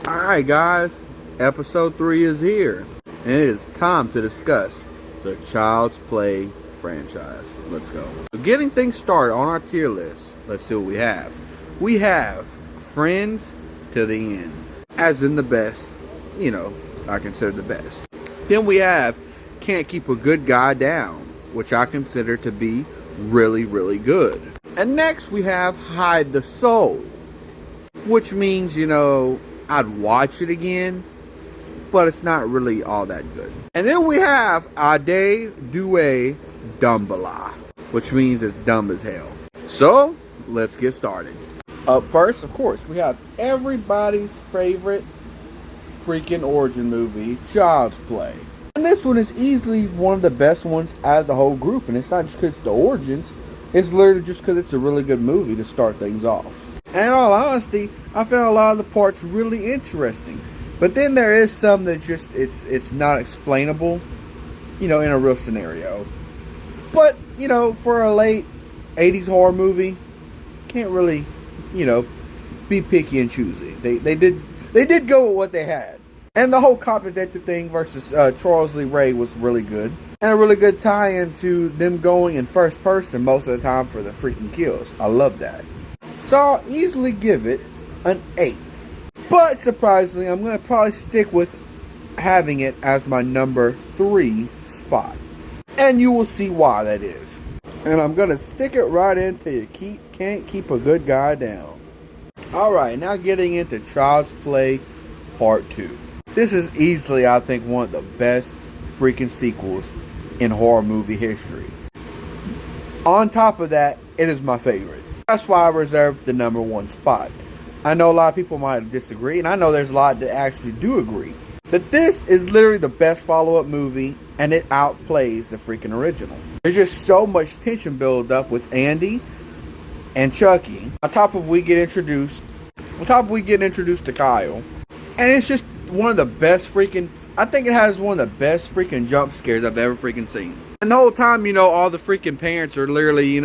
Alright guys, episode 3 is here, and it is time to discuss the Child's Play franchise. Let's go. So getting things started on our tier list, let's see what we have. We have Friends to the End, as in the best, I consider the best. Then we have Can't Keep a Good Guy Down, which I consider to be really, really good. And next we have Hide the Soul, which means, I'd watch it again, but it's not really all that good. And then we have Ade Due Dumbala, which means it's dumb as hell. So, let's get started. Up first, of course, we have everybody's favorite freaking origin movie, Child's Play. And this one is easily one of the best ones out of the whole group. And it's not just because it's the origins, it's literally just because it's a really good movie to start things off. And in all honesty, I found a lot of the parts really interesting. But then there is some that just, it's not explainable, in a real scenario. But, for a late 80s horror movie, can't really, be picky and choosy. They did go with what they had. And the whole cop detective thing versus Charles Lee Ray was really good. And a really good tie-in to them going in first person most of the time for the freaking kills. I love that. So I'll easily give it an 8. But surprisingly, I'm going to probably stick with having it as my number 3 spot. And you will see why that is. And I'm going to stick it right into you can't keep a good guy down. Alright, now getting into Child's Play Part 2. This is easily, I think, one of the best freaking sequels in horror movie history. On top of that, it is my favorite. That's why I reserved the number 1 spot. I know a lot of people might disagree, and I know there's a lot that actually do agree. That this is literally the best follow-up movie, and it outplays the freaking original. There's just so much tension build up with Andy and Chucky. On top of we get introduced to Kyle. And it's just one of the best freaking, I think it has one of the best freaking jump scares I've ever freaking seen. And the whole time, all the freaking parents are literally,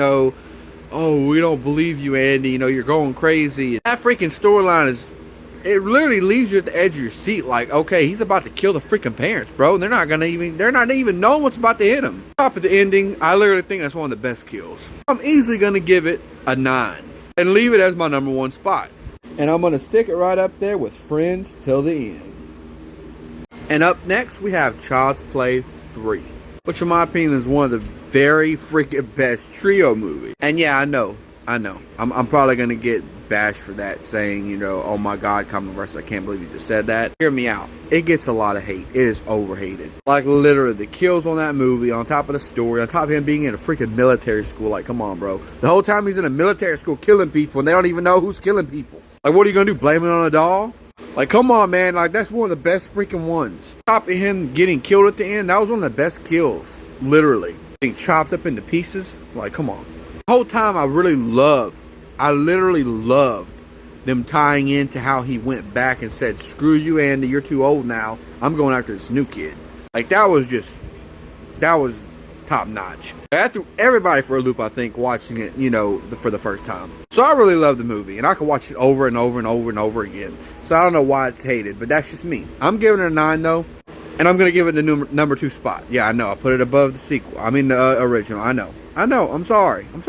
oh, we don't believe you, Andy, you're going crazy. That freaking storyline it literally leaves you at the edge of your seat like, okay, he's about to kill the freaking parents, bro. They're not even knowing what's about to hit him. Top of the ending, I literally think that's one of the best kills. I'm easily going to give it a 9 and leave it as my number 1 spot. And I'm going to stick it right up there with Friends till the End. And up next, we have Child's Play 3, which in my opinion is one of the very freaking best trio movies. And yeah, I know. I'm probably going to get bashed for that, saying, oh my god, Commonverse, I can't believe you just said that. Hear me out. It gets a lot of hate. It is overhated. Like, literally, the kills on that movie, on top of the story, on top of him being in a freaking military school. Like, come on, bro. The whole time he's in a military school killing people, and they don't even know who's killing people. Like, what are you going to do, blame it on a doll? Like, come on, man. Like, that's one of the best freaking ones. On top of him getting killed at the end, that was one of the best kills. Literally. Being chopped up into pieces. Like, come on. The whole time I literally loved them tying into how he went back and said, screw you, Andy, you're too old now. I'm going after this new kid. Like, that was top notch. That threw everybody for a loop, I think, watching it, for the first time. So I really love the movie, and I could watch it over and over and over and over again. So I don't know why it's hated, but that's just me. I'm giving it a 9, though, and I'm going to give it the number 2 spot. Yeah, I know. I put it above the sequel. I mean, the original. I know. I'm sorry. And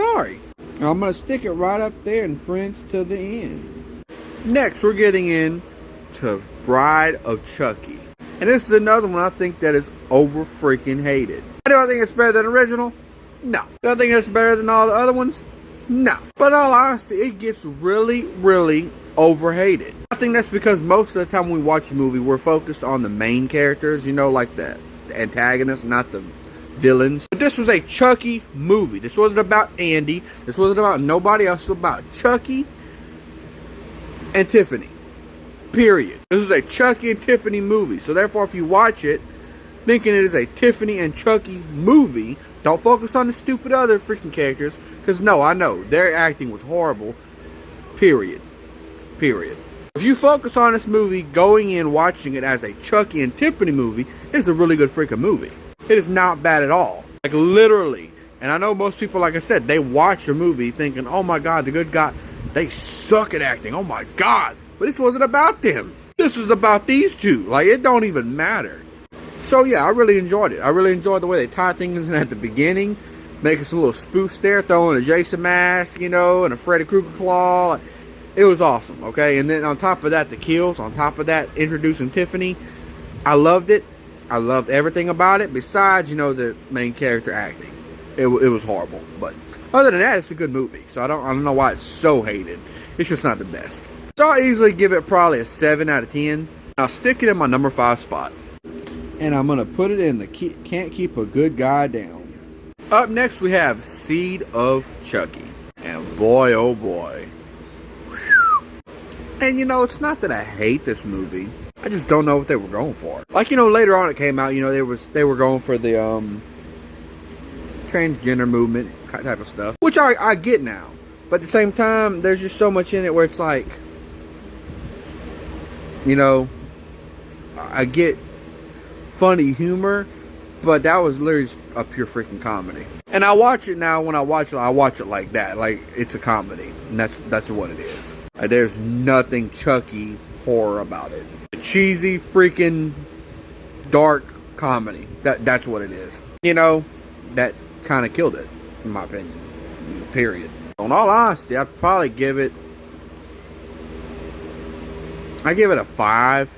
I'm going to stick it right up there in Friends to the End. Next, we're getting into Bride of Chucky. And this is another one I think that is over freaking hated. Do I think it's better than the original? No. Do I think it's better than all the other ones? No. But in all honesty, it gets really, really overhated. I think that's because most of the time when we watch a movie, we're focused on the main characters, like the antagonists, not the villains. But this was a Chucky movie. This wasn't about Andy. This wasn't about nobody else. It was about Chucky and Tiffany. Period. This is a Chucky and Tiffany movie. So therefore, if you watch it thinking it is a Tiffany and Chucky movie, don't focus on the stupid other freaking characters. Because no, I know, their acting was horrible. Period. If you focus on this movie, going in watching it as a Chucky and Tiffany movie, it's a really good freaking movie. It is not bad at all. Like, literally. And I know most people, like I said, they watch a movie thinking, oh my god, the good guy, they suck at acting. Oh my god. But this wasn't about them. This This was about these two. Like, it don't even matter. So yeah, I really enjoyed it. I really enjoyed the way they tied things in at the beginning, making some little spoofs there, throwing a Jason mask, you know, and a Freddy Krueger claw. It was awesome, okay? And then on top of that, the kills. On top of that, introducing Tiffany. I loved it. I loved everything about it, besides, you know, the main character acting. It was horrible. But other than that, it's a good movie. So I don't know why it's so hated. It's just not the best. So I'll easily give it probably a 7 out of 10. I'll stick it in my number 5 spot. And I'm going to put it in the Can't Keep a Good Guy Down. Up next, we have Seed of Chucky. And boy, oh boy. And you know, it's not that I hate this movie. I just don't know what they were going for. Like, you know, later on it came out, you know, they were going for the transgender movement type of stuff. Which I get now. But at the same time, there's just so much in it where it's like, you know, I get funny humor, but that was literally a pure freaking comedy. And I watch it now. When I watch it like that, like it's a comedy, and that's what it is. Like, there's nothing Chucky horror about it. A cheesy freaking dark comedy. That's what it is. You know, that kind of killed it, in my opinion. Period. In all honesty, I'd probably give it. I give it a 5.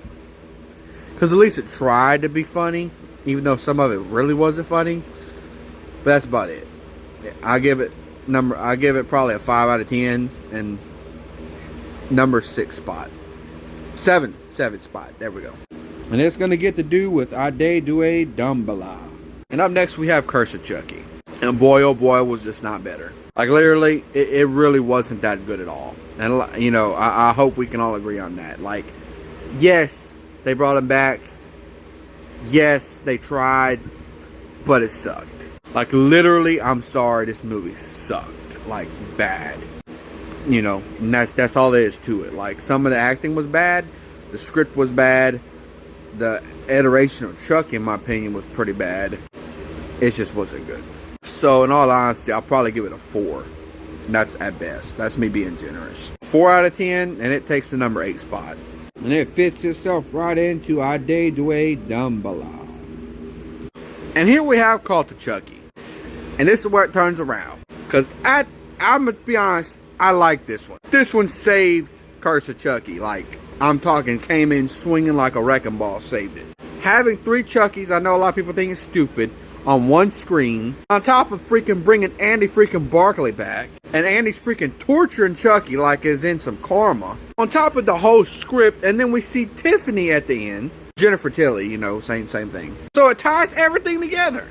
Because at least it tried to be funny, even though some of it really wasn't funny. But that's about it. I give it probably a 5 out of 10, and number 6 spot. 7 spot. There we go. And it's gonna get to do with Ade Due Dumbala. And up next we have Curse of Chucky. And boy, oh boy, was this not better. Like, literally, it really wasn't that good at all. And you know, I hope we can all agree on that. Like, yes, they brought him back. Yes, they tried, but it sucked. Like, literally, I'm sorry, this movie sucked. Like, bad. You know, and that's all there is to it. Like, some of the acting was bad. The script was bad. The iteration of Chuck, in my opinion, was pretty bad. It just wasn't good. So, in all honesty, I'll probably give it a 4. That's at best. That's me being generous. 4 out of 10, and it takes the number 8 spot. And it fits itself right into Ade Due Dumbala. And here we have Cult of Chucky. And this is where it turns around. Because I'm going to be honest, I like this one. This one saved Curse of Chucky. Like, I'm talking, came in swinging like a wrecking ball, saved it. Having 3 Chuckies, I know a lot of people think it's stupid, on one screen, on top of freaking bringing Andy freaking Barkley back, and Andy's freaking torturing Chucky like is in some karma, on top of the whole script, and then we see Tiffany at the end, Jennifer Tilly, you know, same thing. So it ties everything together.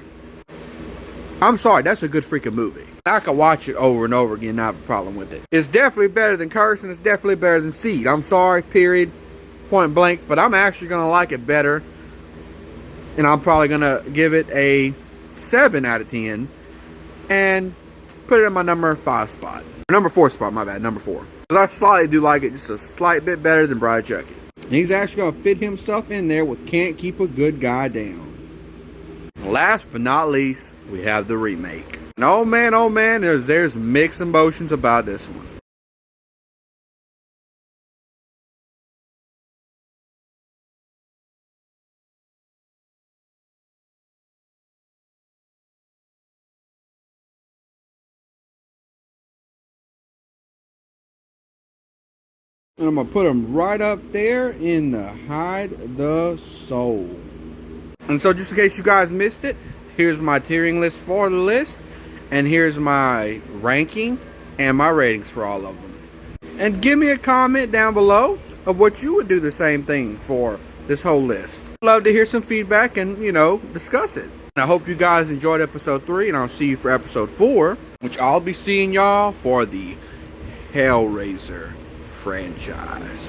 I'm sorry, that's a good freaking movie. I could watch it over and over again, not have a problem with it. It's definitely better than Curse, and it's definitely better than Seed. I'm sorry, period, point blank, but I'm actually going to like it better. And I'm probably going to give it a 7 out of 10. And put it in my number 5 spot. Number 4 spot, my bad, number 4. But I slightly do like it just a slight bit better than Bride of Chucky. And he's actually going to fit himself in there with Can't Keep a Good Guy Down. Last but not least, we have the remake. And oh man, there's mixed emotions about this one. And I'm going to put them right up there in the Hide the Soul. And so just in case you guys missed it, here's my tiering list for the list. And here's my ranking and my ratings for all of them. And give me a comment down below of what you would do the same thing for this whole list. I'd love to hear some feedback and, you know, discuss it. And I hope you guys enjoyed episode 3, and I'll see you for episode 4, which I'll be seeing y'all for the Hellraiser franchise.